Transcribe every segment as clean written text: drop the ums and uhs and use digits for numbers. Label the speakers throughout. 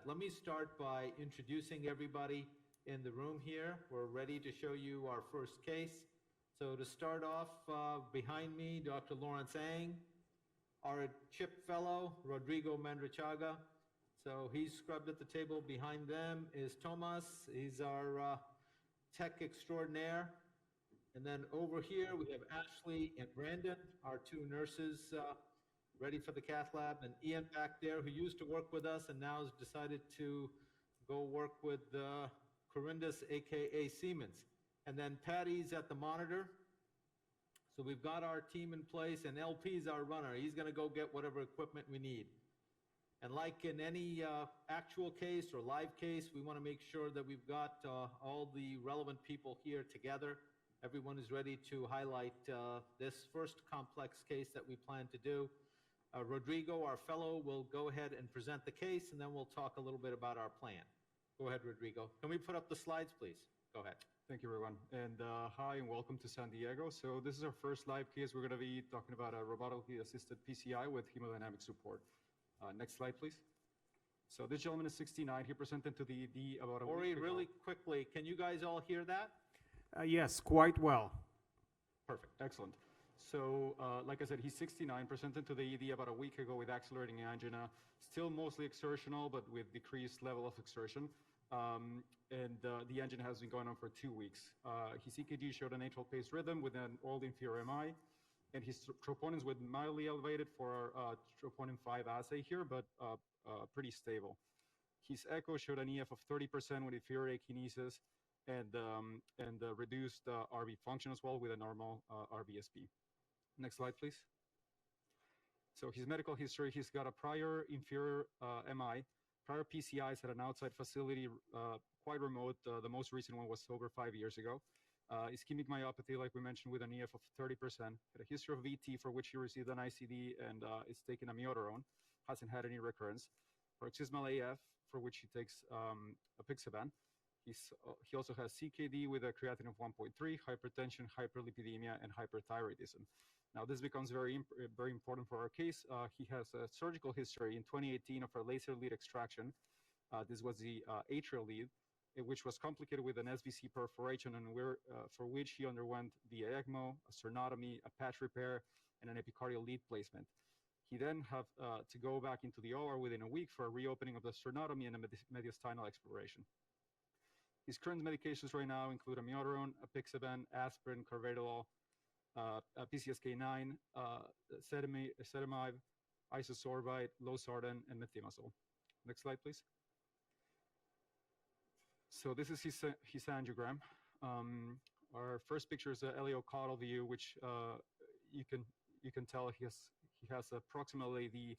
Speaker 1: let me start by introducing everybody in the room here. We're ready to show you our first case. So to start off, behind me, Dr. Lawrence Ang, our CHIP fellow, Rodrigo MENDIRICHAGA. So he's scrubbed at the table. Behind them is Tomas. He's our tech extraordinaire. And then over here, we have Ashley and Brandon, our two nurses ready for the cath lab, and Ian back there, who used to work with us and now has decided to go work with Corindus, aka Siemens. And then Patty's at the monitor. So we've got our team in place, and LP's our runner. He's going to go get whatever equipment we need. And like in any actual case or live case, we want to make sure that we've got all the relevant people here together. Everyone is ready to highlight this first complex case that we plan to do. Rodrigo, our fellow, will go ahead and present the case, and then we'll talk a little bit about our plan. Go ahead, Rodrigo. Can we put up the slides, please? Go ahead.
Speaker 2: Thank you, everyone. And hi, and welcome to San Diego. So this is our first live case. We're going to be talking about a robotically assisted PCI with hemodynamic support. Next slide, please. So this gentleman is 69. He presented to the ED about a
Speaker 1: Ori,
Speaker 2: week ago.
Speaker 1: really quickly, can you guys all hear that?
Speaker 3: Yes, quite well.
Speaker 2: Perfect. Excellent. So, like I said, he's 69, presented to the ED about a week ago with accelerating angina, still mostly exertional, but with decreased level of exertion. The angina has been going on for 2 weeks. His EKG showed an atrial pace rhythm with an old inferior MI, and his troponins were mildly elevated for our troponin 5 assay here, but pretty stable. His echo showed an EF of 30% with inferior akinesis and reduced RV function as well with a normal RVSP. Next slide, please. So his medical history, he's got a prior inferior MI, prior PCIs at an outside facility, quite remote. The most recent one was over 5 years ago. Ischemic myopathy, like we mentioned, with an EF of 30%. Had a history of VT for which he received an ICD and is taking amiodarone. Hasn't had any recurrence. Paroxysmal AF, for which he takes apixaban. He also has CKD with a creatinine of 1.3, hypertension, hyperlipidemia, and hyperthyroidism. Now, this becomes very important for our case. He has a surgical history in 2018 of a laser lead extraction. This was the atrial lead, which was complicated with an SVC perforation, and for which he underwent the ECMO, a sternotomy, a patch repair, and an epicardial lead placement. He then had to go back into the OR within a week for a reopening of the sternotomy and a mediastinal exploration. His current medications right now include amiodarone, apixaban, aspirin, carvedilol, PCSK9, ezetimibe, isosorbide, losartan, and methimazole. Next slide, please. So this is his angiogram. Our first picture is the LEO-caudal view, which you can tell he has approximately the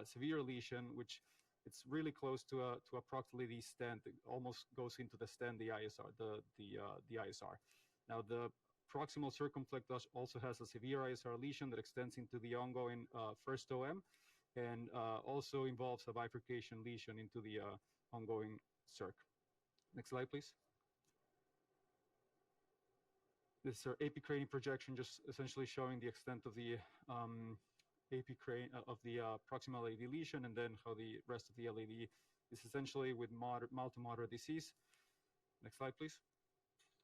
Speaker 2: severe lesion, which it's really close to approximately the stent. It almost goes into the stent, the ISR, the ISR. Now the proximal circumflex also has a severe ISR lesion that extends into the ongoing first OM, and also involves a bifurcation lesion into the ongoing circ. Next slide, please. This is our epicranial projection, just essentially showing the extent of the proximal LAD lesion, and then how the rest of the LAD is essentially with mild to moderate disease. Next slide, please.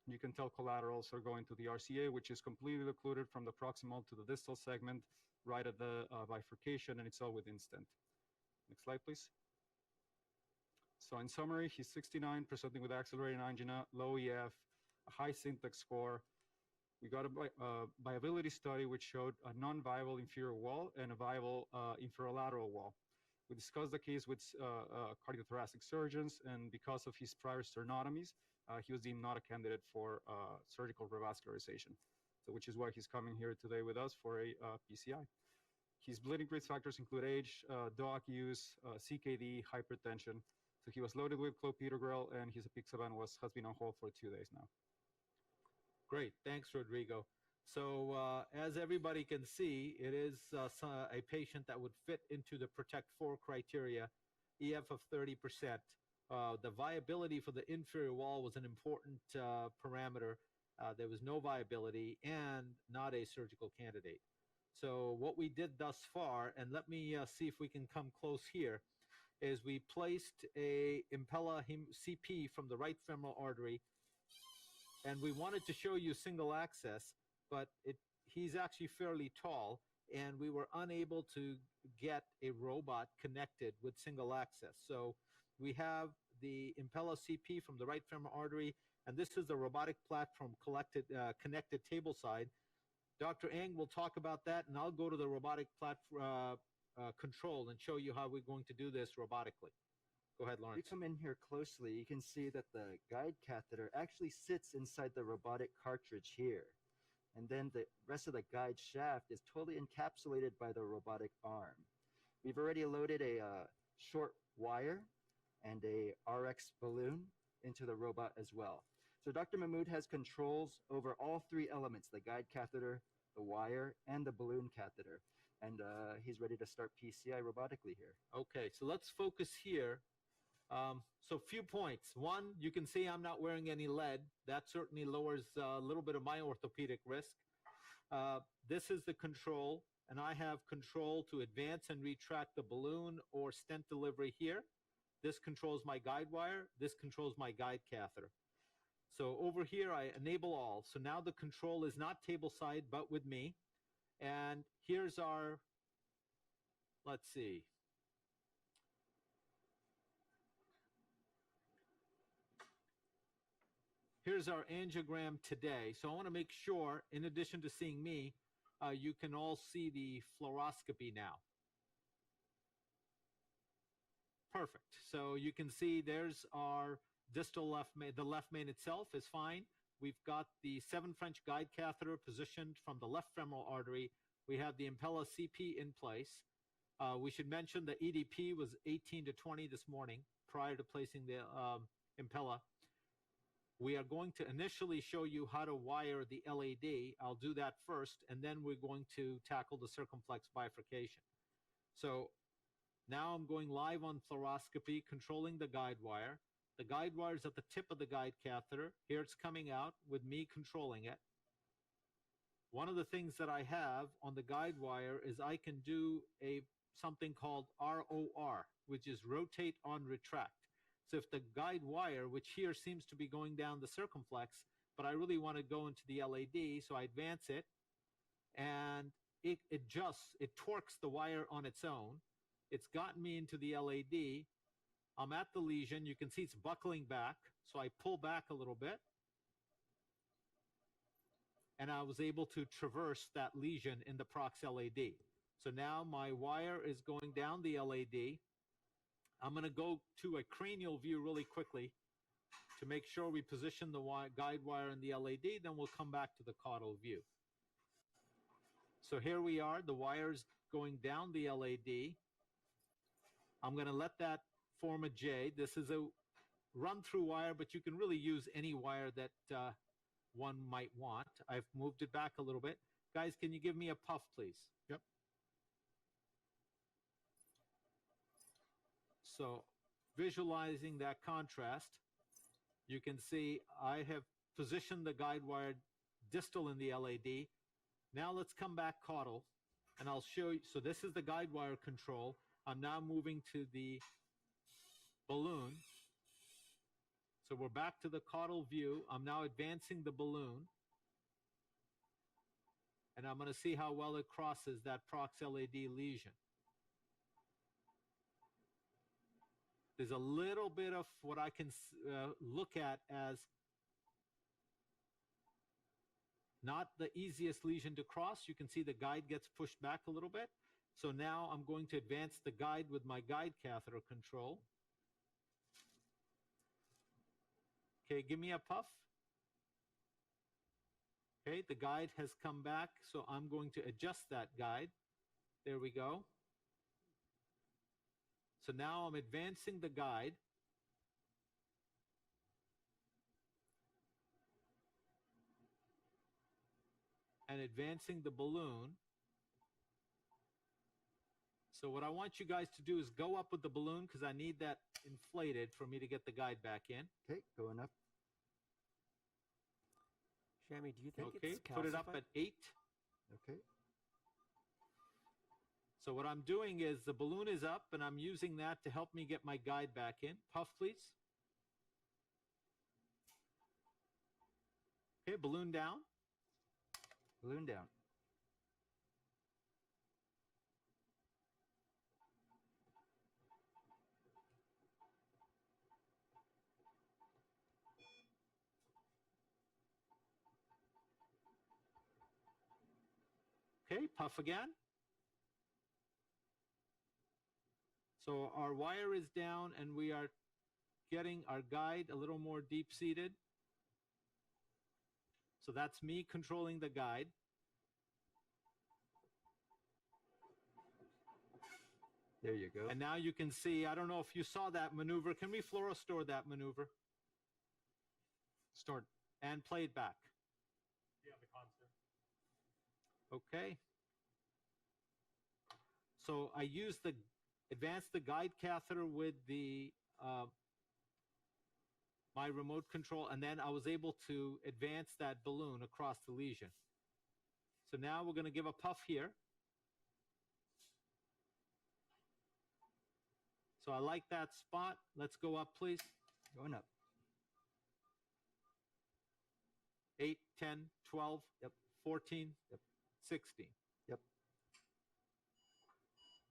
Speaker 2: You can tell collaterals are going to the RCA, which is completely occluded from the proximal to the distal segment, right at the bifurcation, and it's all within stent. Next slide, please. So in summary, he's 69, presenting with accelerated angina, low EF, a high syntax score. We got a viability study which showed a non-viable inferior wall and a viable inferolateral wall. We discussed the case with cardiothoracic surgeons, and because of his prior sternotomies, he was deemed not a candidate for surgical revascularization, so which is why he's coming here today with us for a PCI. His bleeding risk factors include age, DOAC use, CKD, hypertension. So he was loaded with clopidogrel, and his apixaban has been on hold for 2 days now.
Speaker 1: Great. Thanks, Rodrigo. So as everybody can see, it is a patient that would fit into the PROTECT 4 criteria, EF of 30%. The viability for the inferior wall was an important parameter. There was no viability and not a surgical candidate. So what we did thus far, and let me see if we can come close here, is we placed a Impella CP from the right femoral artery, and we wanted to show you single access, but he's actually fairly tall, and we were unable to get a robot connected with single access. So we have the Impella CP from the right femoral artery, and this is the robotic platform connected table side. Dr. Ang will talk about that, and I'll go to the robotic platform control and show you how we're going to do this robotically. Go ahead, Lawrence.
Speaker 4: If you come in here closely, you can see that the guide catheter actually sits inside the robotic cartridge here. And then the rest of the guide shaft is totally encapsulated by the robotic arm. We've already loaded a short wire and a RX balloon into the robot as well. So Dr. Mahmoud has controls over all three elements, the guide catheter, the wire, and the balloon catheter. And he's ready to start PCI robotically here.
Speaker 1: Okay, so let's focus here. So few points. One, you can see I'm not wearing any lead. That certainly lowers a little bit of my orthopedic risk. This is the control, and I have control to advance and retract the balloon or stent delivery here. This controls my guide wire. This controls my guide catheter. So over here, I enable all. So now the control is not table side, but with me. And here's our, let's see. Here's our angiogram today. So I want to make sure, in addition to seeing me, you can all see the fluoroscopy now. Perfect. So you can see there's our distal left main. The left main itself is fine. We've got the 7 French guide catheter positioned from the left femoral artery. We have the Impella CP in place. We should mention the EDP was 18 to 20 this morning prior to placing the Impella. We are going to initially show you how to wire the LAD. I'll do that first, and then we're going to tackle the circumflex bifurcation. So now I'm going live on fluoroscopy, controlling the guide wire. The guide wire is at the tip of the guide catheter. Here it's coming out with me controlling it. One of the things that I have on the guide wire is I can do something called ROR, which is rotate on retract. So if the guide wire, which here seems to be going down the circumflex, but I really want to go into the LAD, so I advance it, and it adjusts, it torques the wire on its own. It's gotten me into the LAD. I'm at the lesion. You can see it's buckling back, so I pull back a little bit, and I was able to traverse that lesion in the prox LAD. So now my wire is going down the LAD. I'm going to go to a cranial view really quickly to make sure we position the guide wire in the LAD, then we'll come back to the caudal view. So here we are, the wire's going down the LAD. I'm going to let that form a J. This is a run-through wire, but you can really use any wire that one might want. I've moved it back a little bit. Guys, can you give me a puff, please?
Speaker 2: Yep.
Speaker 1: So visualizing that contrast, you can see I have positioned the guide wire distal in the LAD. Now let's come back caudal, and I'll show you. So this is the guide wire control. I'm now moving to the balloon. So we're back to the caudal view. I'm now advancing the balloon, and I'm going to see how well it crosses that prox LAD lesion. There's a little bit of what I can look at as not the easiest lesion to cross. You can see the guide gets pushed back a little bit. So now I'm going to advance the guide with my guide catheter control. Okay, give me a puff. Okay, the guide has come back, so I'm going to adjust that guide. There we go. So now I'm advancing the guide. And advancing the balloon. So what I want you guys to do is go up with the balloon because I need that inflated for me to get the guide back in.
Speaker 4: Okay, going up.
Speaker 3: Shami, do you think
Speaker 1: Okay,
Speaker 3: it's calcified?
Speaker 1: put it up at 8.
Speaker 4: Okay.
Speaker 1: So what I'm doing is the balloon is up, and I'm using that to help me get my guide back in. Puff, please. Okay, balloon down.
Speaker 4: Balloon down.
Speaker 1: Okay, puff again. So our wire is down, and we are getting our guide a little more deep-seated. So that's me controlling the guide.
Speaker 4: There you go.
Speaker 1: And now you can see, I don't know if you saw that maneuver. Can we fluoro store that maneuver?
Speaker 2: Start.
Speaker 1: And play it back.
Speaker 2: Yeah, the constant.
Speaker 1: Okay. So I used the advanced the guide catheter with the my remote control, and then I was able to advance that balloon across the lesion. So now we're going to give a puff here. So I like that spot. Let's go up, please.
Speaker 4: Going up.
Speaker 1: 8, 10, 12,
Speaker 4: Yep.
Speaker 1: 14,
Speaker 4: Yep.
Speaker 1: 16.
Speaker 4: Yep.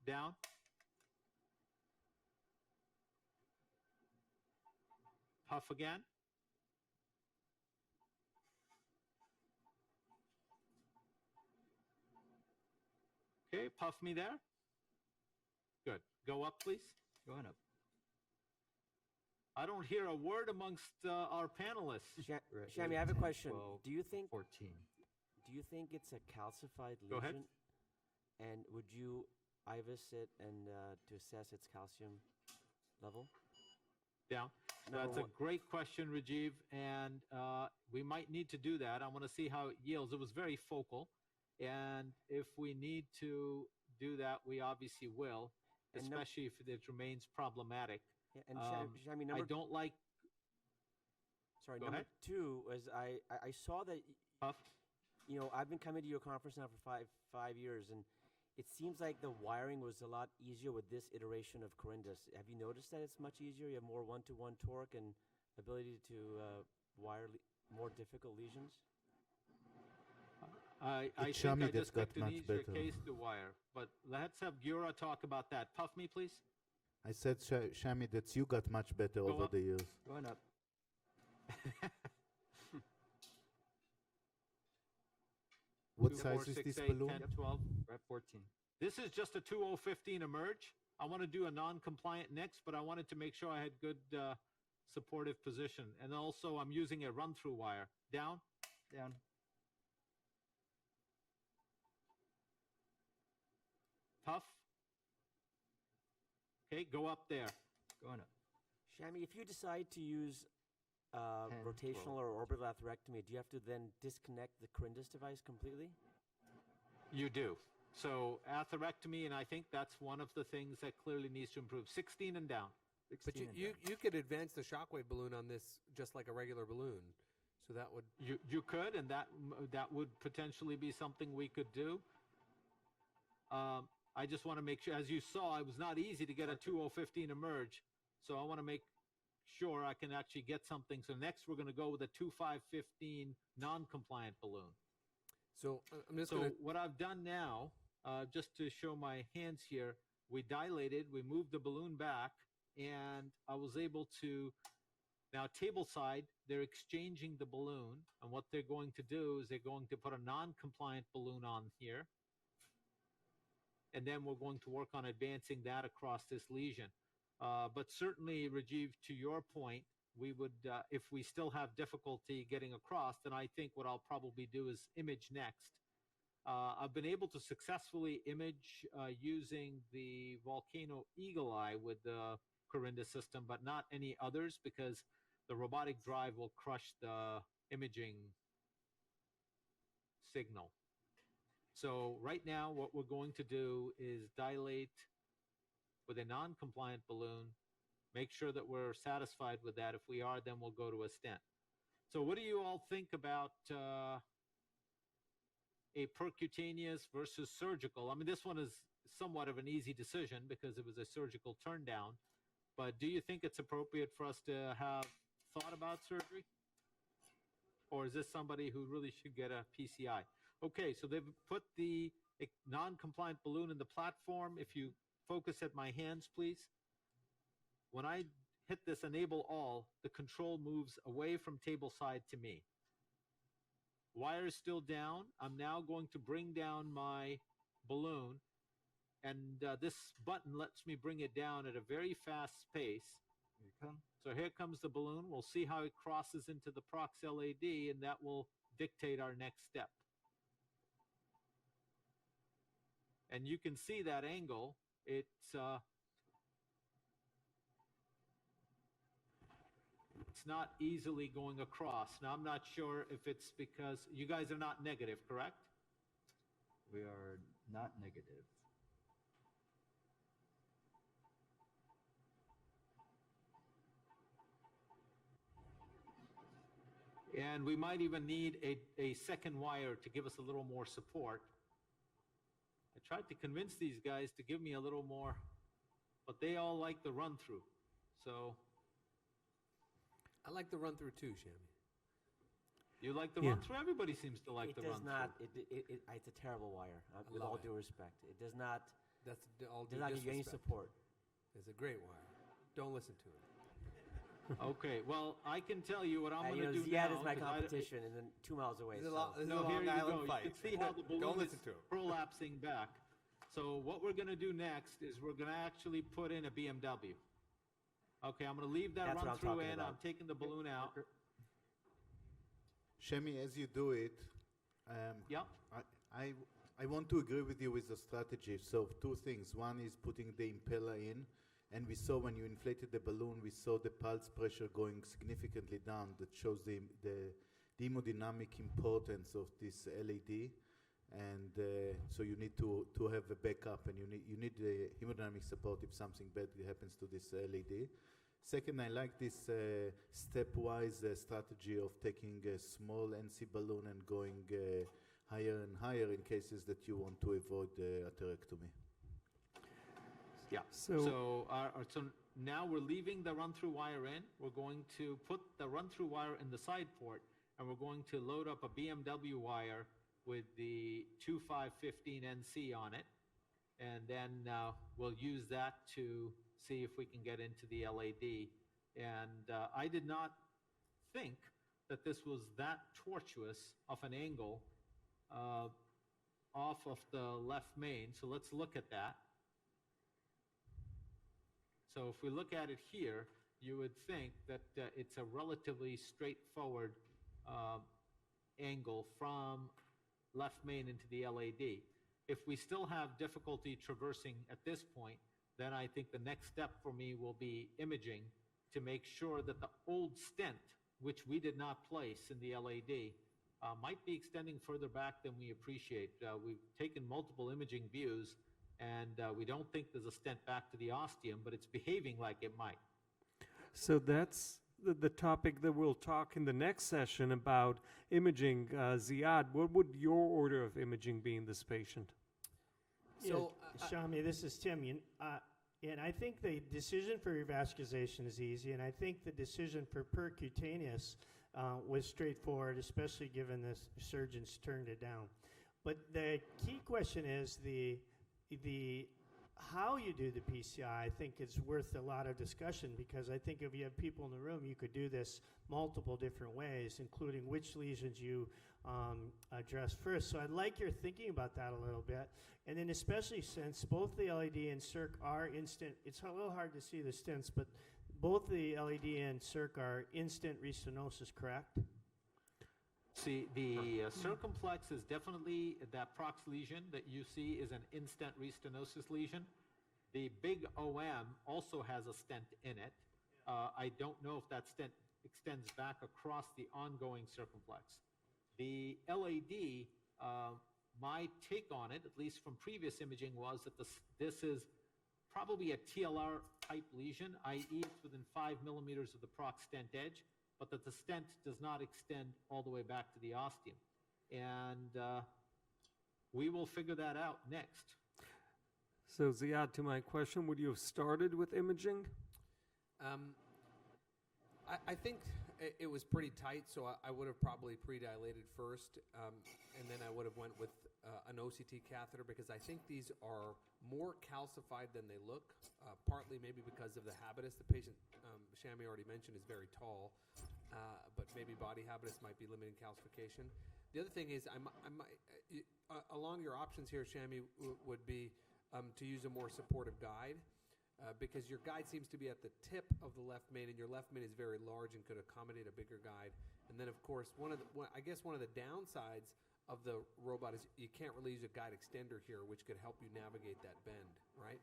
Speaker 1: Down. Puff again. Okay, puff me there. Good. Go up, please.
Speaker 4: Going up.
Speaker 1: I don't hear a word amongst our panelists.
Speaker 4: Right,
Speaker 5: Shami, I have a
Speaker 4: 10,
Speaker 5: question.
Speaker 4: 12,
Speaker 5: Do you think
Speaker 4: 14.
Speaker 5: it's a calcified lesion?
Speaker 1: Go ahead.
Speaker 5: And would you IVUS it and to assess its calcium level?
Speaker 1: Down.
Speaker 5: Number
Speaker 1: That's a
Speaker 5: one.
Speaker 1: great question, Rajiv, and we might need to do that. I want to see how it yields. It was very focal, and if we need to do that, we obviously will,
Speaker 5: And
Speaker 1: especially if it remains problematic.
Speaker 5: Yeah, and Shami,
Speaker 1: I don't like
Speaker 5: sorry,
Speaker 1: Go
Speaker 5: number
Speaker 1: ahead.
Speaker 5: 2 was I saw that
Speaker 1: puff.
Speaker 5: you know, I've been coming to your conference now for five years, and it seems like the wiring was a lot easier with this iteration of Corindus. Have you noticed that it's much easier? You have more one-to-one torque and ability to wire more difficult lesions?
Speaker 1: I think
Speaker 6: Shami
Speaker 1: I
Speaker 6: that's
Speaker 1: just
Speaker 6: got
Speaker 1: picked an
Speaker 6: much
Speaker 1: easier
Speaker 6: better.
Speaker 1: case to wire, but let's have Gura talk about that. Puff me, please.
Speaker 6: I said, Shami, that you got much better
Speaker 1: Go
Speaker 6: over
Speaker 1: up.
Speaker 6: the years.
Speaker 4: Going up.
Speaker 6: What
Speaker 1: 2,
Speaker 6: size
Speaker 1: 4,
Speaker 6: is
Speaker 1: 6,
Speaker 6: this
Speaker 1: 8,
Speaker 6: balloon?
Speaker 1: 10, 12.
Speaker 4: We're at 14.
Speaker 1: This is just a 2015 emerge. I want to do a non-compliant next, but I wanted to make sure I had good supportive position. And also I'm using a run-through wire. Down.
Speaker 4: Down.
Speaker 1: Puff. Okay, go up there.
Speaker 4: Going up.
Speaker 5: Shami, if you decide to use
Speaker 4: 10,
Speaker 5: rotational
Speaker 4: 12.
Speaker 5: or orbital atherectomy, do you have to then disconnect the Corindus device completely?
Speaker 1: You do. So atherectomy, and I think that's one of the things that clearly needs to improve. 16 and down.
Speaker 7: But
Speaker 4: 16 and down.
Speaker 7: you could advance the shockwave balloon on this just like a regular balloon. So that would
Speaker 1: You could, and that would potentially be something we could do. I just want to make sure, as you saw, it was not easy to get a 2015 emerge. So I want to make sure I can actually get something. So next we're going to go with a 2515 non-compliant balloon.
Speaker 7: so I'm just
Speaker 1: So
Speaker 7: going to
Speaker 1: what I've done now, just to show my hands here, we dilated, we moved the balloon back, and I was able to, now table side, they're exchanging the balloon, and what they're going to do is they're going to put a non-compliant balloon on here, and then we're going to work on advancing that across this lesion. But certainly, Rajiv, to your point, we would, if we still have difficulty getting across, then I think what I'll probably do is image next. I've been able to successfully image using the Volcano Eagle Eye with the Corindus system, but not any others because the robotic drive will crush the imaging signal. So right now, what we're going to do is dilate with a non-compliant balloon, make sure that we're satisfied with that. If we are, then we'll go to a stent. So what do you all think about a percutaneous versus surgical? I mean, this one is somewhat of an easy decision because it was a surgical turn down. But do you think it's appropriate for us to have thought about surgery? Or is this somebody who really should get a PCI? Okay, so they've put the non-compliant balloon in the platform. If you focus at my hands, please. When I hit this enable all, the control moves away from table side to me. Wire is still down. I'm now going to bring down my balloon, and this button lets me bring it down at a very fast pace.
Speaker 4: Here you come.
Speaker 1: So here comes the balloon. We'll see how it crosses into the prox LAD, and that will dictate our next step. And you can see that angle. It's not easily going across. Now, I'm not sure if it's because you guys are not negative, correct?
Speaker 4: We are not negative.
Speaker 1: And we might even need a second wire to give us a little more support. I tried to convince these guys to give me a little more, but they all like the run-through. So
Speaker 7: I like the run through too, Shammy.
Speaker 1: you like the
Speaker 3: Yeah.
Speaker 1: run-through? Everybody seems to like
Speaker 5: It
Speaker 1: the
Speaker 5: does
Speaker 1: run-through.
Speaker 5: not. It's a terrible wire. With
Speaker 7: love
Speaker 5: all
Speaker 7: it.
Speaker 5: due respect, it does not.
Speaker 7: That's all
Speaker 5: Does
Speaker 7: due
Speaker 5: not give you any
Speaker 7: disrespect.
Speaker 5: support.
Speaker 7: It's a great wire. Don't listen to it.
Speaker 1: Okay, well, I can tell you what I'm going to do
Speaker 5: Ziad
Speaker 1: now.
Speaker 5: is my
Speaker 1: 'cause I-
Speaker 5: competition, and then 2 miles away.
Speaker 7: This is a
Speaker 5: so-
Speaker 7: lot- this is a
Speaker 1: No, here
Speaker 7: Long
Speaker 1: you
Speaker 7: Island
Speaker 1: go.
Speaker 7: fight.
Speaker 1: You can see how the balloon
Speaker 7: Don't
Speaker 1: is
Speaker 7: listen to him.
Speaker 1: prolapsing back. So what we're going to do next is we're going to actually put in a BMW. Okay, I'm going to leave that
Speaker 5: That's what I'm
Speaker 1: run-through
Speaker 5: talking
Speaker 1: in.
Speaker 5: about.
Speaker 1: I'm taking the balloon out.
Speaker 6: Shemi, as you do it,
Speaker 1: Yep.
Speaker 6: I want to agree with you with the strategy. So two things. One is putting the impeller in, and we saw when you inflated the balloon, we saw the pulse pressure going significantly down. That shows the hemodynamic importance of this LED. And so you need to have a backup, and you need the hemodynamic support if something bad happens to this LED. Second, I like this stepwise strategy of taking a small NC balloon and going higher and higher in cases that you want to avoid atherectomy.
Speaker 1: Yeah.
Speaker 3: So-
Speaker 1: So now we're leaving the run-through wire in. We're going to put the run-through wire in the side port, and we're going to load up a BMW wire with the 2515 NC on it. And then we'll use that to see if we can get into the LAD. And I did not think that this was that tortuous of an angle off of the left main. So let's look at that. So if we look at it here, you would think that it's a relatively straightforward angle from left main into the LAD. If we still have difficulty traversing at this point, then I think the next step for me will be imaging to make sure that the old stent, which we did not place in the LAD, might be extending further back than we appreciate. We've taken multiple imaging views, and we don't think there's a stent back to the ostium, but it's behaving like it might.
Speaker 3: So that's the topic that we'll talk in the next session about imaging. Ziad, what would your order of imaging be in this patient?
Speaker 7: So,
Speaker 8: Shami, this is Tim. And I think the decision for revascularization is easy, and I think the decision for percutaneous was straightforward, especially given the surgeons turned it down. But the key question is the how you do the PCI. I think it's worth a lot of discussion, because I think if you have people in the room, you could do this multiple different ways, including which lesions you address first. So I'd like your thinking about that a little bit. And then especially since both the LED and CIRC are instant, it's a little hard to see the stents, but both the LED and CIRC are instant restenosis, correct?
Speaker 1: See, the circumflex is definitely, that prox lesion that you see is an in-stent restenosis lesion. The big OM also has a stent in it. I don't know if that stent extends back across the ongoing circumflex. The LAD, my take on it, at least from previous imaging, was that this is probably a TLR type lesion, i.e. it's within 5 millimeters of the prox stent edge, but that the stent does not extend all the way back to the ostium. And we will figure that out next.
Speaker 3: So Ziad, to my question, would you have started with imaging?
Speaker 7: I think it was pretty tight, so I would have probably pre-dilated first, and then I would have went with an OCT catheter because I think these are more calcified than they look, partly maybe because of the habitus. The patient, Shami already mentioned, is very tall, but maybe body habitus might be limiting calcification. The other thing is, along your options here, Shami, would be to use a more supportive guide. Because your guide seems to be at the tip of the left main, and your left main is very large and could accommodate a bigger guide. And then, of course, one of the downsides of the robot is you can't really use a guide extender here, which could help you navigate that bend, right?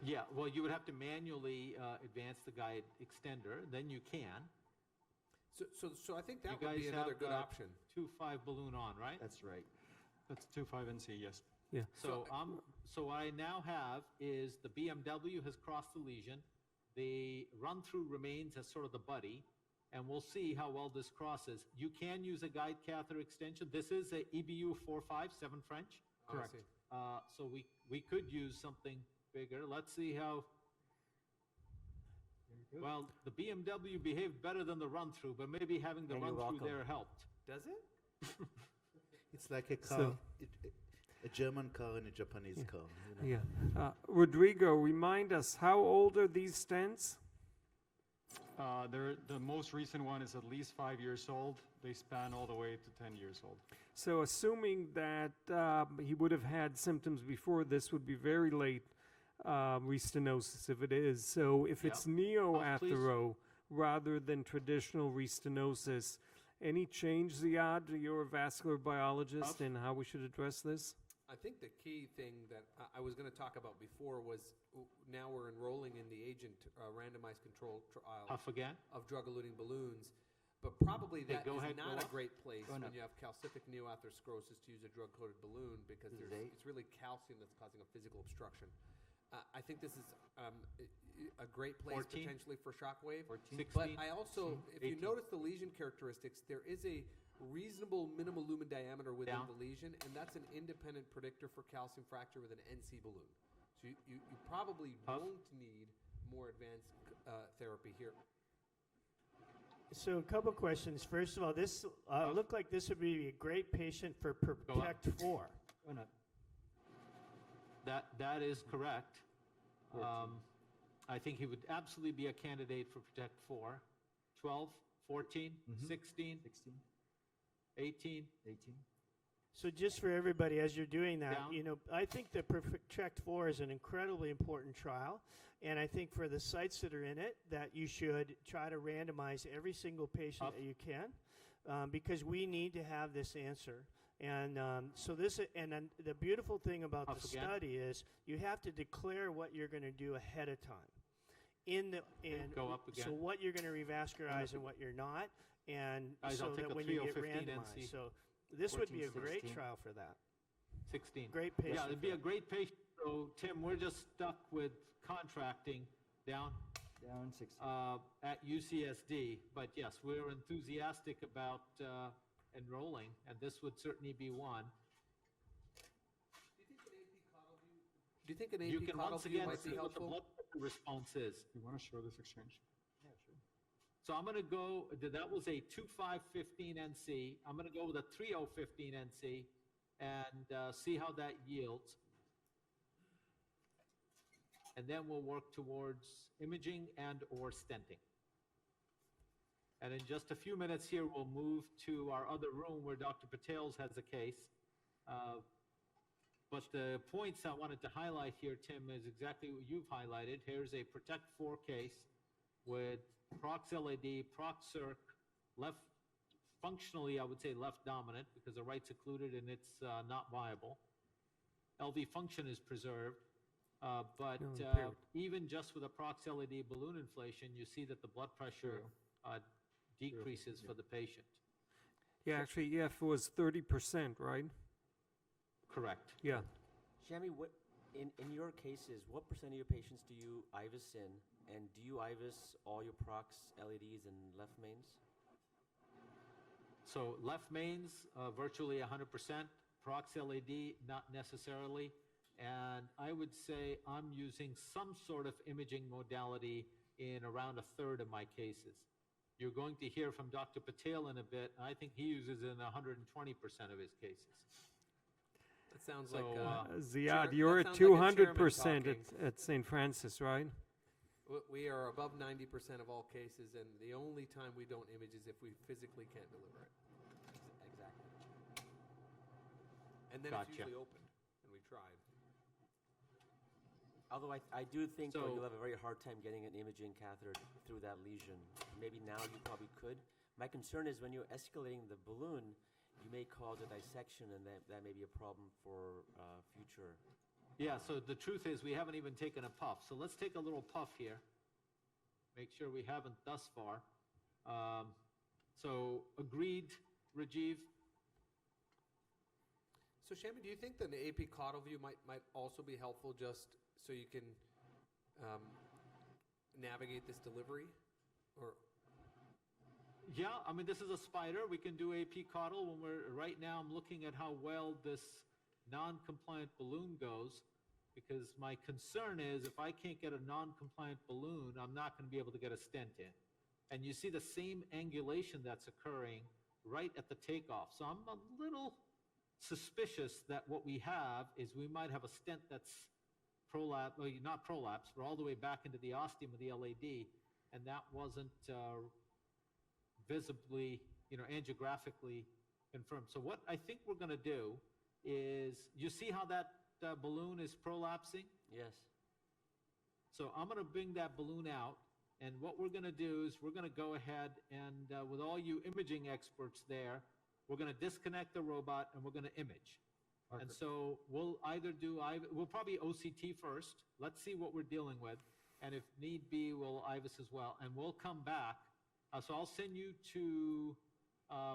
Speaker 1: Yeah, well, you would have to manually advance the guide extender. Then you can.
Speaker 7: So I think that
Speaker 1: You
Speaker 7: would be
Speaker 1: guys
Speaker 7: another
Speaker 1: have
Speaker 7: good
Speaker 1: the
Speaker 7: option.
Speaker 1: 2.5 balloon on, right?
Speaker 4: That's right.
Speaker 2: That's 2.5 NC, yes.
Speaker 3: Yeah.
Speaker 1: So what I now have is the BMW has crossed the lesion. The run-through remains as sort of the buddy, and we'll see how well this crosses. You can use a guide catheter extension. This is a EBU 457 French.
Speaker 2: Correct.
Speaker 1: So we could use something bigger. Let's see how. Well, the BMW behaved better than the run-through, but maybe having the
Speaker 5: And you're
Speaker 1: run-through
Speaker 5: welcome.
Speaker 1: there helped.
Speaker 7: Does it?
Speaker 6: It's like a car,
Speaker 3: So-
Speaker 6: a German car and a Japanese car. You know?
Speaker 3: Yeah. Rodrigo, remind us, how old are these stents?
Speaker 2: The most recent one is at least 5 years old. They span all the way to 10 years old.
Speaker 3: So assuming that he would have had symptoms before, this would be very late restenosis if it is. So if it's neoathero rather than traditional restenosis, any change, Ziad, you're a vascular biologist, in how we should address this?
Speaker 7: I think the key thing that I was going to talk about before was now we're enrolling in the AGENT randomized controlled trial
Speaker 1: Again?
Speaker 7: of drug-eluting balloons, but probably that
Speaker 1: go
Speaker 7: is
Speaker 1: ahead,
Speaker 7: not
Speaker 1: go
Speaker 7: a
Speaker 1: up.
Speaker 7: great place
Speaker 4: Going
Speaker 7: when
Speaker 4: up.
Speaker 7: you have calcific neoatherosclerosis to use a drug-coated balloon because
Speaker 4: This is 8.
Speaker 7: it's really calcium that's causing a physical obstruction. I think this is a great place
Speaker 1: 14?
Speaker 7: potentially for shockwave.
Speaker 1: 16?
Speaker 7: But I also, if you
Speaker 1: 18.
Speaker 7: notice the lesion characteristics, there is a reasonable minimal lumen diameter within
Speaker 1: Down.
Speaker 7: the lesion, and that's an independent predictor for calcium fracture with an NC balloon. So you probably
Speaker 1: Up.
Speaker 7: won't need more advanced therapy here.
Speaker 8: So a couple questions. First of all, this looked like this would be a great patient for Protect 4.
Speaker 4: Going up.
Speaker 1: That is correct.
Speaker 4: 14.
Speaker 1: I think he would absolutely be a candidate for Protect 4. 12, 14, 16,
Speaker 4: 16,
Speaker 1: 18.
Speaker 4: 18.
Speaker 8: So just for everybody, as you're doing that,
Speaker 1: Down.
Speaker 8: I think the Protect 4 is an incredibly important trial, and I think for the sites that are in it, that you should try to randomize every single patient
Speaker 1: Up.
Speaker 8: that you can, because we need to have this answer. And so this, and then the beautiful thing about
Speaker 1: Up
Speaker 8: the
Speaker 1: again.
Speaker 8: study is you have to declare what you're going to do ahead of time.
Speaker 1: Go up again.
Speaker 8: So what you're going to revascularize and what you're not, and
Speaker 1: Guys,
Speaker 8: so
Speaker 1: I'll take
Speaker 8: that
Speaker 1: a
Speaker 8: when you get
Speaker 1: 3015
Speaker 8: randomized.
Speaker 1: NC.
Speaker 8: So this would be a
Speaker 4: 14,
Speaker 8: great
Speaker 4: 16.
Speaker 8: trial for that.
Speaker 1: 16.
Speaker 8: Great patient.
Speaker 1: Yeah, it'd
Speaker 8: for
Speaker 1: be a
Speaker 8: that.
Speaker 1: great patient. So, Tim, we're just stuck with contracting down
Speaker 4: Down 16.
Speaker 1: at UCSD. But yes, we're enthusiastic about enrolling, and this would certainly be one.
Speaker 7: Do you think an
Speaker 1: You
Speaker 7: AP
Speaker 1: can
Speaker 7: caudal
Speaker 1: once
Speaker 7: view
Speaker 1: again
Speaker 7: might be
Speaker 1: see what the
Speaker 7: helpful?
Speaker 1: blood pressure response is.
Speaker 2: You want to show this exchange?
Speaker 4: Yeah, sure.
Speaker 1: So I'm going to go, that was a 2.515 NC. I'm going to go with a 3.015 NC and see how that yields. And then we'll work towards imaging and or stenting. And in just a few minutes here, we'll move to our other room where Dr. Patel's has a case. But the points I wanted to highlight here, Tim, is exactly what you've highlighted. Here's a Protect 4 case with Prox LAD, Prox Circ, left, functionally, I would say left dominant because the right's occluded and it's not viable. LV function is preserved, but
Speaker 3: No, impaired.
Speaker 1: even just with a Prox LAD balloon inflation, you see that the blood pressure decreases for the patient.
Speaker 3: Yeah, actually, EF was 30%, right?
Speaker 1: Correct.
Speaker 3: Yeah.
Speaker 5: Shami, what in your cases, what percent of your patients do you IVUS in, and do you IVUS all your Prox LEDs and left mains?
Speaker 1: So left mains, virtually 100%. Prox LAD, not necessarily. and I would say I'm using some sort of imaging modality in around a third of my cases. You're going to hear from Dr. Patel in a bit. I think he uses it in 120% of his cases.
Speaker 7: That sounds
Speaker 1: So,
Speaker 7: like
Speaker 3: Ziad,
Speaker 7: that
Speaker 3: you're at
Speaker 7: sounds like a
Speaker 3: 200%
Speaker 7: chairman
Speaker 3: at St. Francis, right?
Speaker 7: we are above 90% of all cases, and the only time we don't image is if we physically can't deliver it.
Speaker 5: Exactly.
Speaker 7: And then
Speaker 1: Gotcha.
Speaker 7: it's usually opened, and we tried.
Speaker 5: Although I do think
Speaker 1: So-
Speaker 5: you'll have a very hard time getting an imaging catheter through that lesion. Maybe now you probably could. My concern is when you're escalating the balloon, you may cause a dissection, and that may be a problem for future.
Speaker 1: Yeah, so the truth is we haven't even taken a puff. So let's take a little puff here. Make sure we haven't thus far. So agreed, Rajiv?
Speaker 7: So, Shami, do you think that an AP caudal view might also be helpful, just so you can navigate this delivery? Or
Speaker 1: Yeah, I mean, this is a spider. We can do AP caudal when right now I'm looking at how well this non-compliant balloon goes, because my concern is if I can't get a non-compliant balloon, I'm not going to be able to get a stent in. And you see the same angulation that's occurring right at the takeoff. So I'm a little suspicious that what we have is we might have a stent that's prolapse, well, not prolapse, but all the way back into the ostium of the LAD, and that wasn't visibly, angiographically confirmed. So what I think we're going to do is, you see how that balloon is prolapsing?
Speaker 5: Yes.
Speaker 1: So I'm going to bring that balloon out, and what we're going to do is we're going to go ahead and with all you imaging experts there, we're going to disconnect the robot and we're going to image. And so we'll either we'll probably OCT first. Let's see what we're dealing with. And if need be, we'll IVUS as well. And we'll come back. So I'll send you to,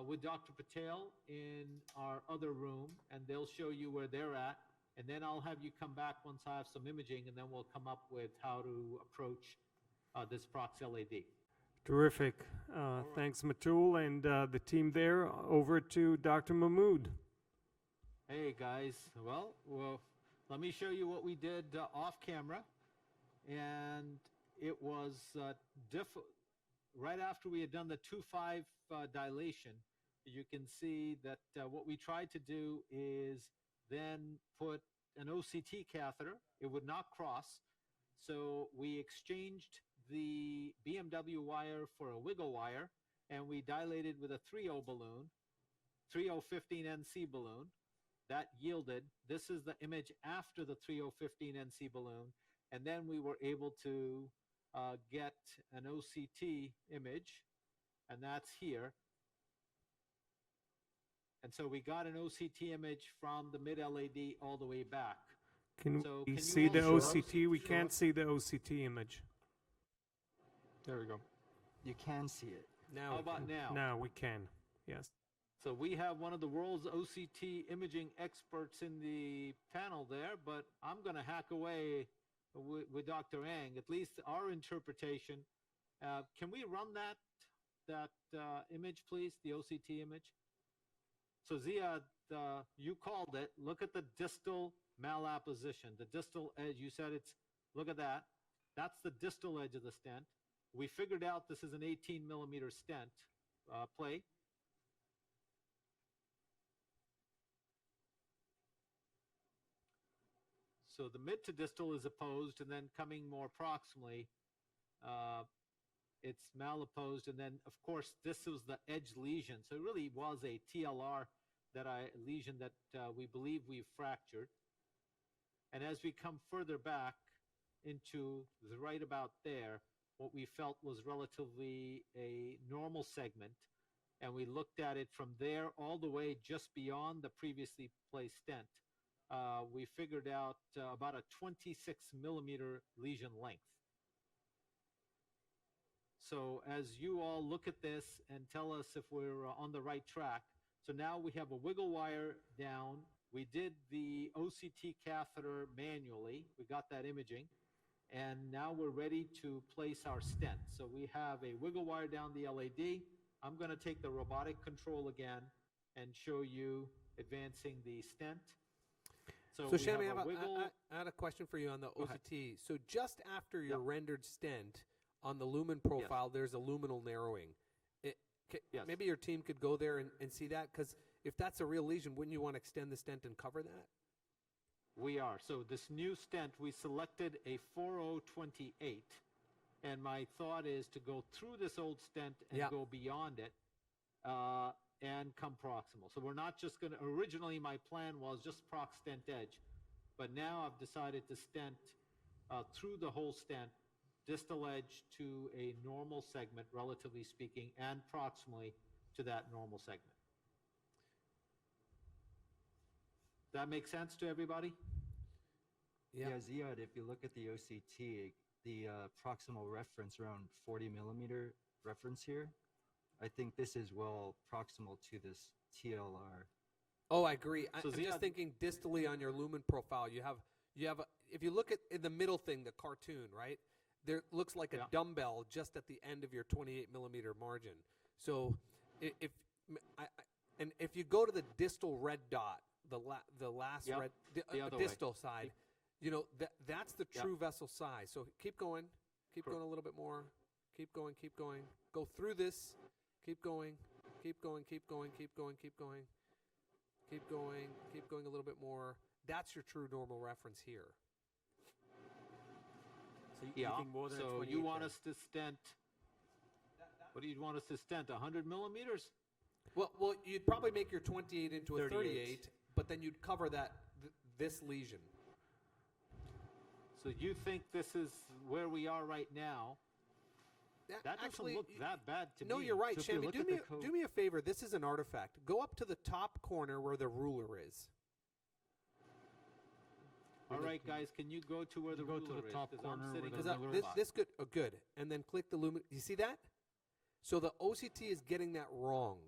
Speaker 1: with Dr. Patel in our other room, and they'll show you where they're at. And then I'll have you come back once I have some imaging, and then we'll come up with how to approach this Prox LAD.
Speaker 3: Terrific. Thanks, Matul, and the team there. Over to Dr. Mahmoud.
Speaker 1: Hey, guys. Well, let me show you what we did off camera. And it was right after we had done the 2.5 dilation, you can see that what we tried to do is then put an OCT catheter. It would not cross. So we exchanged the BMW wire for a wiggle wire, and we dilated with a 3.0 balloon, 3.015 NC balloon. That yielded, this is the image after the 3.015 NC balloon, and then we were able to get an OCT image, and that's here. And so we got an OCT image from the mid-LAD all the way back.
Speaker 3: Can
Speaker 1: So
Speaker 3: we
Speaker 1: can you
Speaker 3: see
Speaker 1: all
Speaker 3: the
Speaker 1: show us?
Speaker 3: OCT? We can't see the OCT image.
Speaker 2: There we go.
Speaker 4: You can see it.
Speaker 7: now,
Speaker 1: How
Speaker 7: we
Speaker 1: about
Speaker 7: can-
Speaker 1: now?
Speaker 3: Now we can. Yes.
Speaker 1: So we have one of the world's OCT imaging experts in the panel there, but I'm going to hack away with Dr. Ang, at least our interpretation. Can we run that image, please, the OCT image? So Ziad, you called it. Look at the distal malapposition, the distal edge. You said look at that. That's the distal edge of the stent. We figured out this is an 18 millimeter stent. Play. So the mid to distal is opposed, and then coming more proximally, it's malopposed, and then of course this was the edge lesion. So it really was a TLR lesion that we believe we've fractured. And as we come further back into the right about there, what we felt was relatively a normal segment, and we looked at it from there all the way just beyond the previously placed stent. We figured out about a 26 millimeter lesion length. So as you all look at this and tell us if we're on the right track, so now we have a wiggle wire down. We did the OCT catheter manually. We got that imaging. And now we're ready to place our stent. So we have a wiggle wire down the LAD. I'm going to take the robotic control again and show you advancing the stent. So,
Speaker 7: So,
Speaker 1: we
Speaker 7: Shami,
Speaker 1: have a wiggle.
Speaker 7: I had a question for you on the
Speaker 2: Go ahead.
Speaker 7: OCT. So, just after your
Speaker 1: Yeah.
Speaker 7: rendered stent on the lumen profile, there's a luminal narrowing.
Speaker 1: Yes.
Speaker 7: Maybe your team could go there and see that, because if that's a real lesion, wouldn't you want to extend the stent and cover that?
Speaker 1: We are. So this new stent, we selected a 4028, and my thought is to go through this old stent and
Speaker 7: Yeah.
Speaker 1: go beyond it and come proximal. So we're not just going to, originally my plan was just prox stent edge, but now I've decided to stent through the whole stent, distal edge to a normal segment, relatively speaking, and proximally to that normal segment. That make sense to everybody?
Speaker 4: Yeah, Ziad, if you look at the OCT, the proximal reference around 40 millimeter reference here, I think this is well proximal to this TLR.
Speaker 7: Oh, I agree.
Speaker 1: So
Speaker 7: I'm just thinking distally on your lumen profile. You have if you look at in the middle thing, the cartoon, right? There looks like a
Speaker 1: Yeah.
Speaker 7: dumbbell just at the end of your 28 millimeter margin. So if you go to the distal red dot, the last
Speaker 1: Yep.
Speaker 7: red
Speaker 1: The other way.
Speaker 7: distal side, you know that's the
Speaker 1: Yep.
Speaker 7: true vessel size. So keep going a little bit more. Keep going. Go through this. Keep going a little bit more. That's your true normal reference here.
Speaker 5: So you
Speaker 1: Yeah.
Speaker 5: think more than a
Speaker 1: So
Speaker 5: 28
Speaker 1: you want
Speaker 5: then?
Speaker 1: us to stent? What do you want us to stent? 100 millimeters?
Speaker 7: Well, you'd probably make your 28 into a 38, but then you'd cover this lesion.
Speaker 1: So you think this is where we are right now? That doesn't
Speaker 7: Actually,
Speaker 1: look that bad to
Speaker 7: no,
Speaker 1: me.
Speaker 7: you're right,
Speaker 4: So if you
Speaker 7: Shami.
Speaker 4: look
Speaker 7: Do
Speaker 4: at
Speaker 7: me,
Speaker 4: the code-
Speaker 7: do me a favor. This is an artifact. Go up to the top corner where the ruler is.
Speaker 1: All right, guys, can you go to where the
Speaker 2: Go
Speaker 1: ruler
Speaker 2: to the
Speaker 1: is?
Speaker 2: top
Speaker 1: 'Cause
Speaker 2: corner
Speaker 1: I'm
Speaker 2: where
Speaker 1: sitting
Speaker 2: the
Speaker 1: in
Speaker 7: Because
Speaker 1: the
Speaker 2: ruler
Speaker 1: spot.
Speaker 7: this good. Oh, good. And then click the lumen. You see that? So the OCT is getting that wrong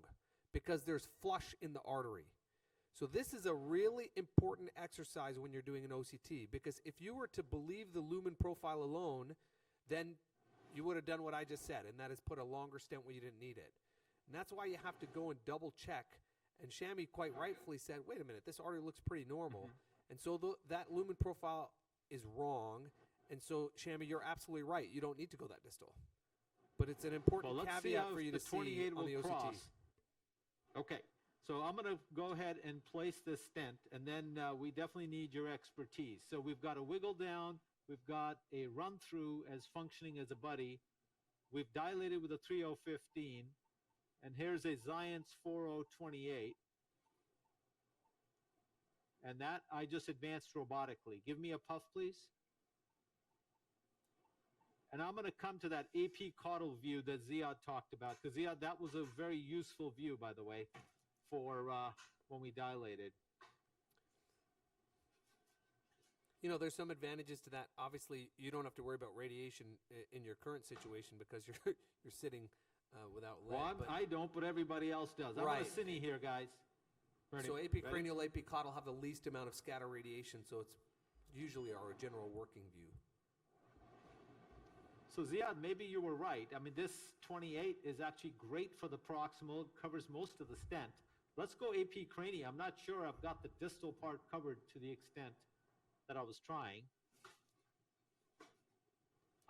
Speaker 7: because there's flush in the artery. So this is a really important exercise when you're doing an OCT, because if you were to believe the lumen profile alone, then you would have done what I just said, and that is put a longer stent where you didn't need it. And that's why you have to go and double check. And Shami quite rightfully said, wait a minute, this artery looks pretty normal. And so that lumen profile is wrong. And so, Shami, you're absolutely right. You don't need to go that distal. But it's an important
Speaker 1: Well, let's see
Speaker 7: caveat
Speaker 1: how
Speaker 7: for you
Speaker 1: the
Speaker 7: to see
Speaker 1: 28
Speaker 7: on the
Speaker 1: will
Speaker 7: OCT.
Speaker 1: cross. Okay, so I'm going to go ahead and place this stent, and then we definitely need your expertise. So we've got a wiggle down, we've got a run through as functioning as a buddy, we've dilated with a 3015, and here's a Zions 4028. And that I just advanced robotically. Give me a puff, please. And I'm going to come to that AP caudal view that Ziad talked about, because Ziad, that was a very useful view, by the way, for when we dilated.
Speaker 7: You know, there's some advantages to that. Obviously, you don't have to worry about radiation in your current situation because you're sitting without lead.
Speaker 1: Well,
Speaker 7: but-
Speaker 1: I don't, but everybody else does. I'm
Speaker 7: Right.
Speaker 1: a cine here, guys.
Speaker 7: So AP cranial, AP caudal have the least amount of scatter radiation, so it's usually our general working view.
Speaker 1: So Ziad, maybe you were right. I mean, this 28 is actually great for the proximal, covers most of the stent. Let's go AP cranial. I'm not sure I've got the distal part covered to the extent that I was trying.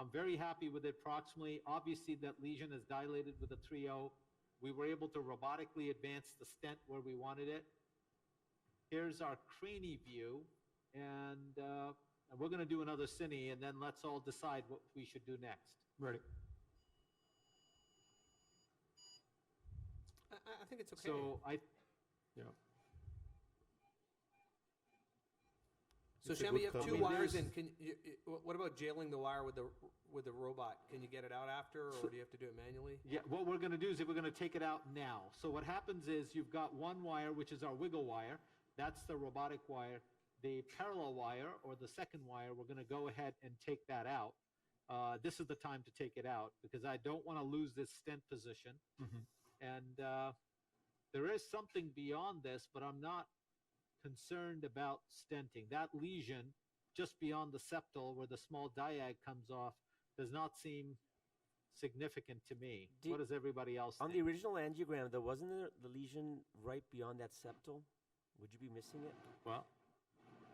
Speaker 1: I'm very happy with it proximally. Obviously, that lesion is dilated with a 3.0. We were able to robotically advance the stent where we wanted it. Here's our cranie view, and we're going to do another cine, and then let's all decide what we should do next.
Speaker 2: Ready.
Speaker 7: I think it's okay.
Speaker 1: So
Speaker 2: Yeah.
Speaker 7: So
Speaker 6: It's a
Speaker 7: Shami,
Speaker 6: good
Speaker 7: you have
Speaker 6: cover.
Speaker 7: two
Speaker 1: I mean,
Speaker 7: wires
Speaker 1: there's-
Speaker 7: in. What about jailing the wire with the robot? Can you get it out after, or do you have to do it manually?
Speaker 1: yeah, what we're going to do is we're going to take it out now. So what happens is you've got one wire, which is our wiggle wire. That's the robotic wire. The parallel wire, or the second wire, we're going to go ahead and take that out. This is the time to take it out because I don't want to lose this stent position. And there is something beyond this, but I'm not concerned about stenting. That lesion just beyond the septal where the small diag comes off does not seem significant to me.
Speaker 5: Do-
Speaker 1: What does everybody else
Speaker 5: On
Speaker 1: think?
Speaker 5: the original angiogram, there wasn't the lesion right beyond that septal? Would you be missing it?
Speaker 1: Well,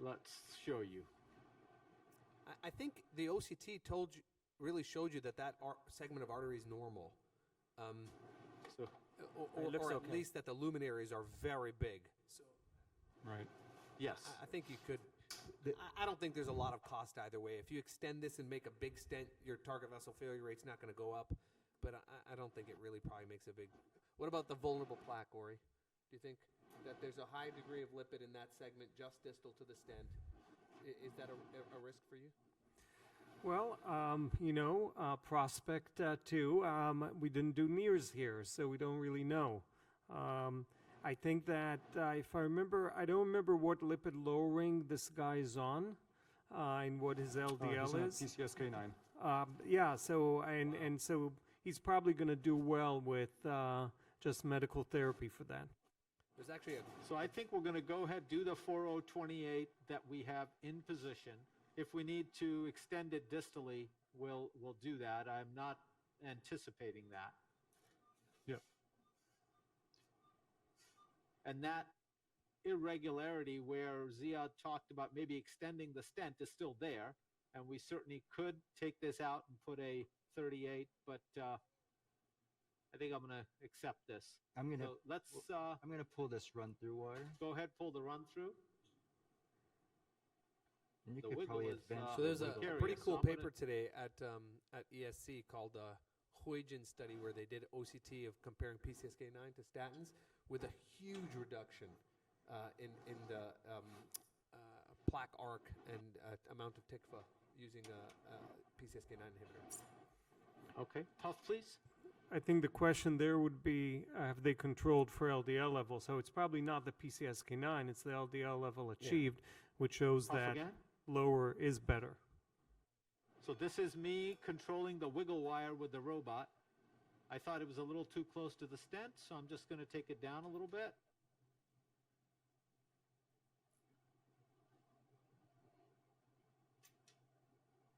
Speaker 1: let's show you.
Speaker 7: I think the OCT really showed you that segment of artery is normal.
Speaker 1: So,
Speaker 7: Or at least that the luminaries are very big. So,
Speaker 2: Right.
Speaker 1: yes.
Speaker 7: I think you could. I don't think there's a lot of cost either way. If you extend this and make a big stent, your target vessel failure rate's not going to go up. But I don't think it really probably makes a big. What about the vulnerable plaque, Ori? Do you think that there's a high degree of lipid in that segment just distal to the stent? Is that a risk for you?
Speaker 3: Well, prospect two. We didn't do NIRS here, so we don't really know. I think that if I remember, I don't remember what lipid lowering this guy is on, and what his LDL is.
Speaker 2: PCSK9.
Speaker 3: Yeah. So so he's probably going to do well with just medical therapy for that.
Speaker 7: There's actually
Speaker 1: So I think we're going to go ahead, do the 4028 that we have in position. If we need to extend it distally, we'll do that. I'm not anticipating that.
Speaker 2: Yep.
Speaker 1: And that irregularity where Ziad talked about maybe extending the stent is still there, and we certainly could take this out and put a 38, but I think I'm going to accept this.
Speaker 4: I'm gonna pull this run through wire.
Speaker 1: Go ahead, pull the run through.
Speaker 4: And you
Speaker 1: The
Speaker 4: could
Speaker 1: wiggle
Speaker 4: probably
Speaker 1: is,
Speaker 4: advance.
Speaker 7: So there's a
Speaker 1: Precarious,
Speaker 7: pretty cool
Speaker 1: so I'm gonna-
Speaker 7: paper today at ESC called Huygens study where they did OCT of comparing PCSK9 to statins with a huge reduction in the plaque arc and amount of TICFA using a PCSK9 inhibitor.
Speaker 1: Okay, tough, please.
Speaker 3: I think the question there would be, have they controlled for LDL level? So it's probably not the PCSK9, it's the LDL level achieved, which shows
Speaker 1: Off
Speaker 3: that
Speaker 1: again.
Speaker 3: lower is better.
Speaker 1: So this is me controlling the wiggle wire with the robot. I thought it was a little too close to the stent, so I'm just going to take it down a little bit.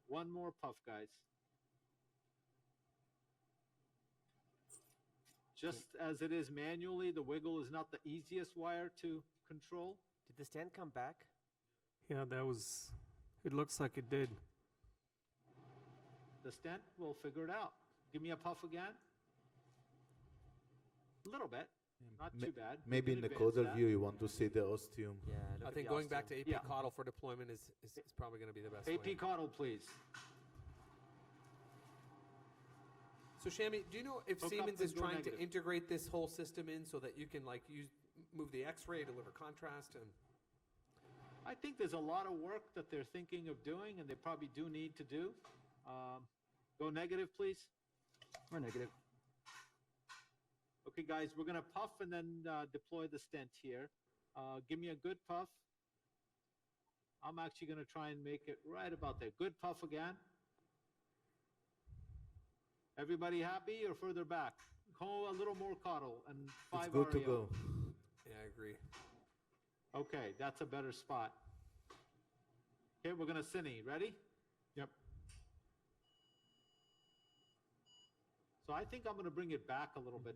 Speaker 1: One more puff, guys. Just as it is manually, the wiggle is not the easiest wire to control.
Speaker 5: Did the stent come back?
Speaker 3: Yeah, it looks like it did.
Speaker 1: The stent, we'll figure it out. Give me a puff again. A little bit, not too bad. We
Speaker 6: Maybe
Speaker 1: can
Speaker 6: in the
Speaker 1: advance
Speaker 6: caudal
Speaker 1: that.
Speaker 6: view you want to see the ostium.
Speaker 5: Yeah, look
Speaker 7: I
Speaker 5: at
Speaker 7: think
Speaker 5: the
Speaker 7: going back to
Speaker 5: ostium.
Speaker 7: AP
Speaker 1: Yeah.
Speaker 7: caudal for deployment is probably going to be the best way.
Speaker 1: AP caudal, please.
Speaker 7: So Shami, do you know if
Speaker 1: Hook up
Speaker 7: Siemens
Speaker 1: and
Speaker 7: is
Speaker 1: go
Speaker 7: trying
Speaker 1: negative.
Speaker 7: to integrate this whole system in so that you can move the X-ray, deliver contrast, and
Speaker 1: I think there's a lot of work that they're thinking of doing, and they probably do need to do. Go negative, please.
Speaker 4: Or negative.
Speaker 1: Okay, guys, we're going to puff and then deploy the stent here. Give me a good puff. I'm actually going to try and make it right about there. Good puff again. Everybody happy or further back? Go a little more caudal and 5
Speaker 6: It's good to
Speaker 1: REO.
Speaker 6: go.
Speaker 7: yeah, I agree.
Speaker 1: Okay, that's a better spot. Okay, we're going to cine. Ready?
Speaker 2: Yep.
Speaker 1: So I think I'm going to bring it back a little bit.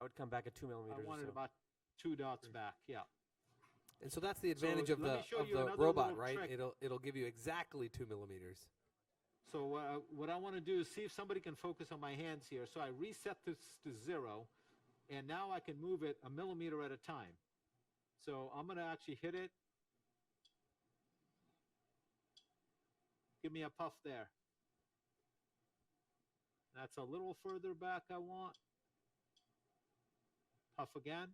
Speaker 5: I would come back at 2 millimeters.
Speaker 1: I
Speaker 5: or
Speaker 1: want it
Speaker 5: so.
Speaker 1: about 2 dots back. Yeah.
Speaker 7: And so that's the advantage of
Speaker 1: let
Speaker 7: the
Speaker 1: me show you another
Speaker 7: robot,
Speaker 1: little
Speaker 7: right?
Speaker 1: trick.
Speaker 7: It'll give you exactly 2 millimeters.
Speaker 1: So what I want to do is see if somebody can focus on my hands here. So I reset this to 0, and now I can move it a millimeter at a time. So I'm going to actually hit it. Give me a puff there. That's a little further back I want. Puff again.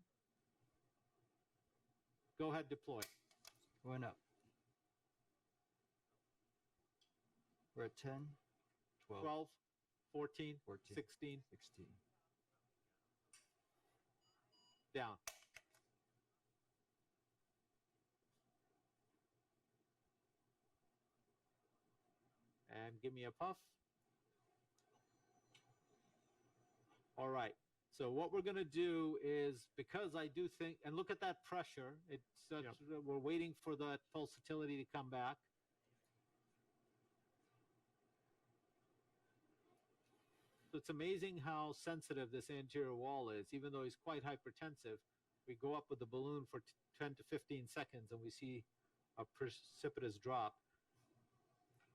Speaker 1: Go ahead, deploy.
Speaker 4: Going up. We're at 10, 12,
Speaker 1: 12, 14,
Speaker 4: 14,
Speaker 1: 16,
Speaker 4: 16.
Speaker 1: down. And give me a puff. All right. So what we're going to do is, because I do think, and look at that pressure, it's we're waiting for that pulsatility to come back. So it's amazing how sensitive this anterior wall is. Even though he's quite hypertensive, we go up with the balloon for 10 to 15 seconds and we see a precipitous drop.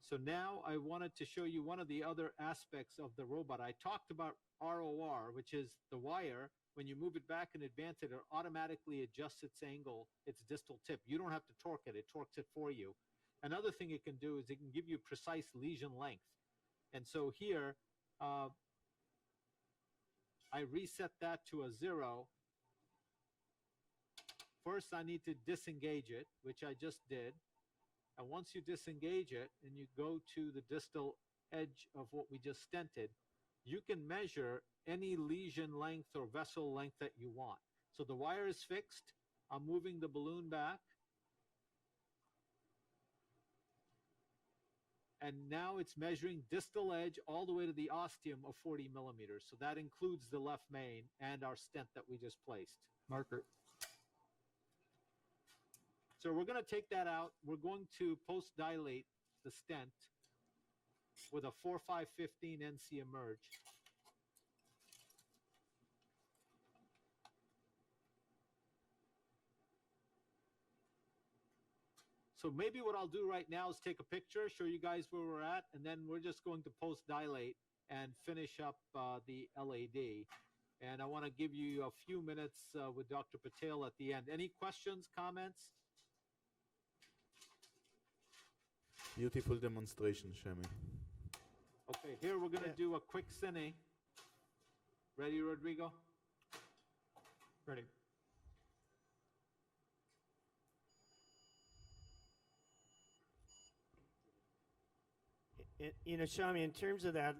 Speaker 1: So now I wanted to show you one of the other aspects of the robot. I talked about ROR, which is the wire. When you move it back and advance it, it automatically adjusts its angle, its distal tip. You don't have to torque it. It torques it for you. Another thing it can do is it can give you precise lesion length. And so here, I reset that to a 0. First, I need to disengage it, which I just did. And once you disengage it and you go to the distal edge of what we just stented, you can measure any lesion length or vessel length that you want. So the wire is fixed. I'm moving the balloon back. And now it's measuring distal edge all the way to the ostium of 40 millimeters. So that includes the left main and our stent that we just placed.
Speaker 2: Marker.
Speaker 1: So we're going to take that out. We're going to post-dilate the stent with a 4-5-15 NC emerge. So maybe what I'll do right now is take a picture, show you guys where we're at, and then we're just going to post-dilate and finish up the LAD. And I want to give you a few minutes with Dr. Patel at the end. Any questions, comments?
Speaker 6: Beautiful demonstration, Shami.
Speaker 1: Okay, here we're going to do a quick cine. Ready, Rodrigo?
Speaker 3: Ready.
Speaker 8: You know, Shami, in terms of that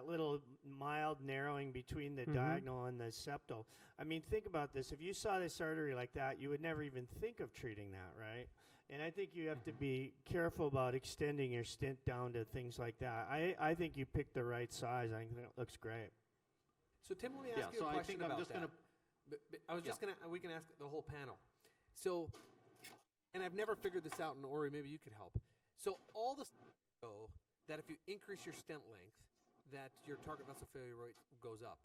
Speaker 8: little mild narrowing between the diagonal and the septal, I mean, think about this. If you saw this artery like that, you would never even think of treating that, right? And I think you have to be careful about extending your stent down to things like that. I think you picked the right size. I think it looks great.
Speaker 7: So Tim, let me ask you a question about that. I was just going to, we can ask the whole panel. So, and I've never figured this out, and Ori, maybe you could help. So all the know that if you increase your stent length, that your target vessel failure rate goes up.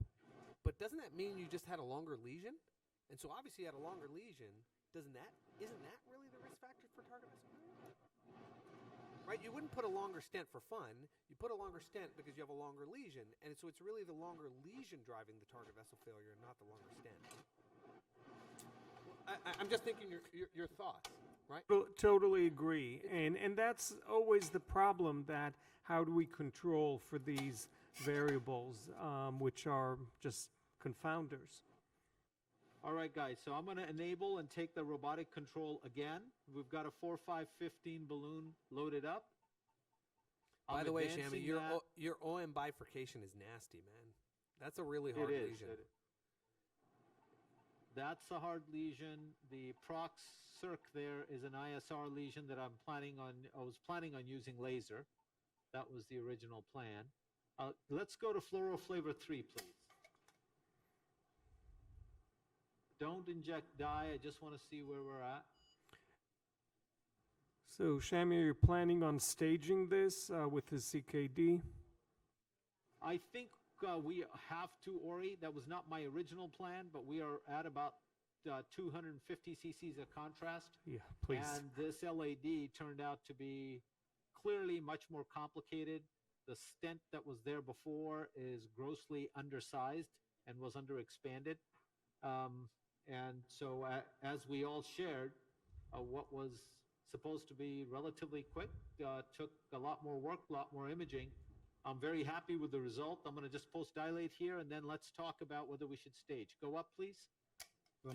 Speaker 7: But doesn't that mean you just had a longer lesion? And so obviously you had a longer lesion. Isn't that really the risk factor for target vessel failure? Right? You wouldn't put a longer stent for fun. You put a longer stent because you have a longer lesion. And so it's really the longer lesion driving the target vessel failure and not the longer stent. I'm just thinking your thoughts, right?
Speaker 3: Totally agree. And that's always the problem, that how do we control for these variables, which are just confounders.
Speaker 1: All right, guys, so I'm going to enable and take the robotic control again. We've got a 4-5-15 balloon loaded up.
Speaker 7: By the way, Shami, your OM bifurcation is nasty, man. That's a really hard lesion.
Speaker 1: That's a hard lesion. The prox circ there is an ISR lesion that I was planning on using laser. That was the original plan. Let's go to fluoroflavor 3, please. Don't inject dye. I just want to see where we're at.
Speaker 3: So, Shami, you're planning on staging this with the CKD?
Speaker 1: I think we have to, Ori. That was not my original plan, but we are at about 250 cc's of contrast.
Speaker 3: Yeah, please.
Speaker 1: And this LAD turned out to be clearly much more complicated. The stent that was there before is grossly undersized and was underexpanded. And so as we all shared, what was supposed to be relatively quick took a lot more work, a lot more imaging. I'm very happy with the result. I'm going to just post-dilate here, and then let's talk about whether we should stage. Go up, please.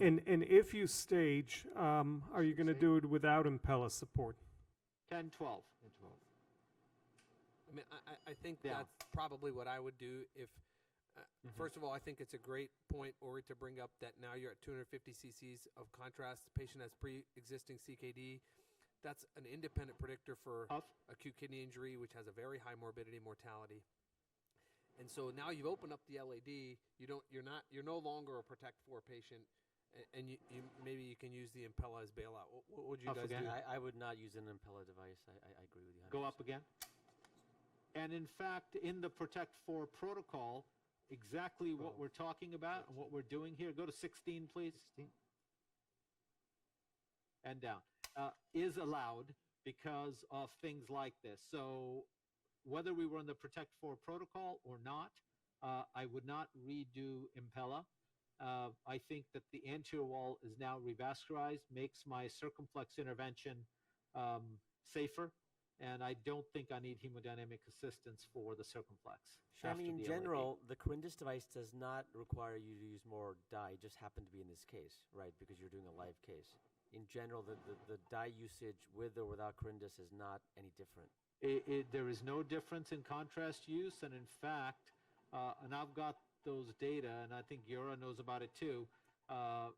Speaker 3: And if you stage, are you going to do it without impella support?
Speaker 1: 10, 12.
Speaker 7: I mean, I think that's probably what I would do if, first of all, I think it's a great point, Ori, to bring up that now you're at 250 cc's of contrast. The patient has pre-existing CKD. That's an independent predictor for acute kidney injury, which has a very high morbidity mortality. And so now you've opened up the LAD. You're no longer a Protect 4 patient, and maybe you can use the Impella as bailout. What would you guys do?
Speaker 5: I would not use an Impella device. I agree with you. 100%.
Speaker 1: Go up again. And in fact, in the Protect 4 protocol, exactly what we're talking about and what we're doing here. Go to 16, please. 16. And down. is allowed because of things like this. So whether we were in the Protect 4 protocol or not, I would not redo Impella. I think that the anterior wall is now revascularized, makes my circumflex intervention safer, and I don't think I need hemodynamic assistance for the circumflex.
Speaker 5: Shami, in general, the Corindus device does not require you to use more dye. It just happened to be in this case, right, because you're doing a live case. In general, the dye usage with or without Corindus is not any different.
Speaker 1: There is no difference in contrast use, and in fact, and I've got those data, and I think Yura knows about it too,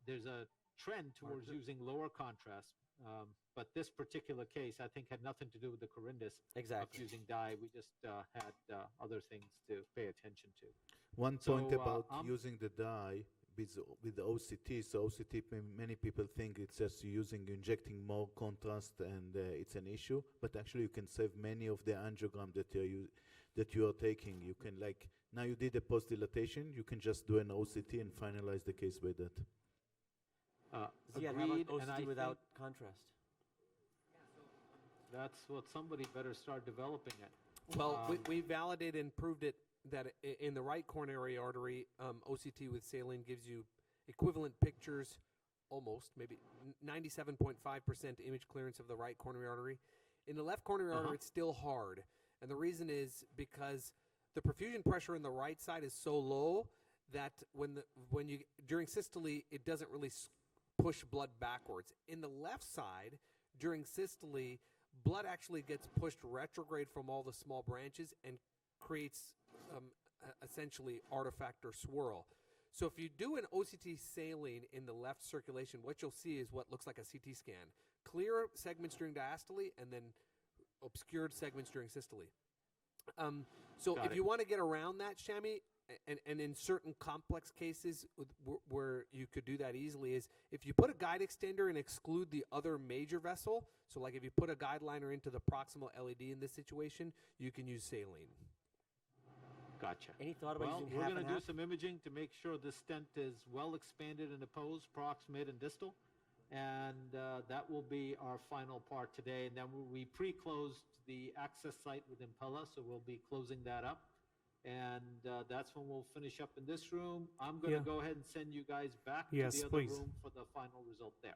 Speaker 1: there's a trend towards using lower contrast. But this particular case, I think, had nothing to do with the Corindus of using dye. We just had other things to pay attention to.
Speaker 6: One point about using the dye with the OCT. So OCT, many people think it's just injecting more contrast and it's an issue. But actually, you can save many of the angiogram that you are taking. You can, like, now you did a post dilatation, you can just do an OCT and finalize the case by that.
Speaker 5: Ziad, how about OCT without contrast?
Speaker 1: That's what somebody better start developing it.
Speaker 7: Well, we validated and proved it that in the right coronary artery, OCT with saline gives you equivalent pictures, almost, maybe 97.5% image clearance of the right coronary artery. In the left coronary artery, it's still hard. And the reason is because the perfusion pressure in the right side is so low that when you during systole, it doesn't really push blood backwards. In the left side, during systole, blood actually gets pushed retrograde from all the small branches and creates essentially artifact or swirl. So if you do an OCT saline in the left circulation, what you'll see is what looks like a CT scan. Clear segments during diastole and then obscured segments during systole. So if you want to get around that, Shami, and in certain complex cases where you could do that easily, is if you put a guide extender and exclude the other major vessel, so like if you put a guide liner into the proximal LED in this situation, you can use saline.
Speaker 1: Gotcha.
Speaker 5: Any thought about using
Speaker 1: we're going to do some imaging to make sure the stent is well expanded in the pose, prox, mid, and distal. And that will be our final part today. And then we pre-closed the access site with Impella, so we'll be closing that up. And that's when we'll finish up in this room. I'm going to go ahead and send you guys back to the other room for the final result there.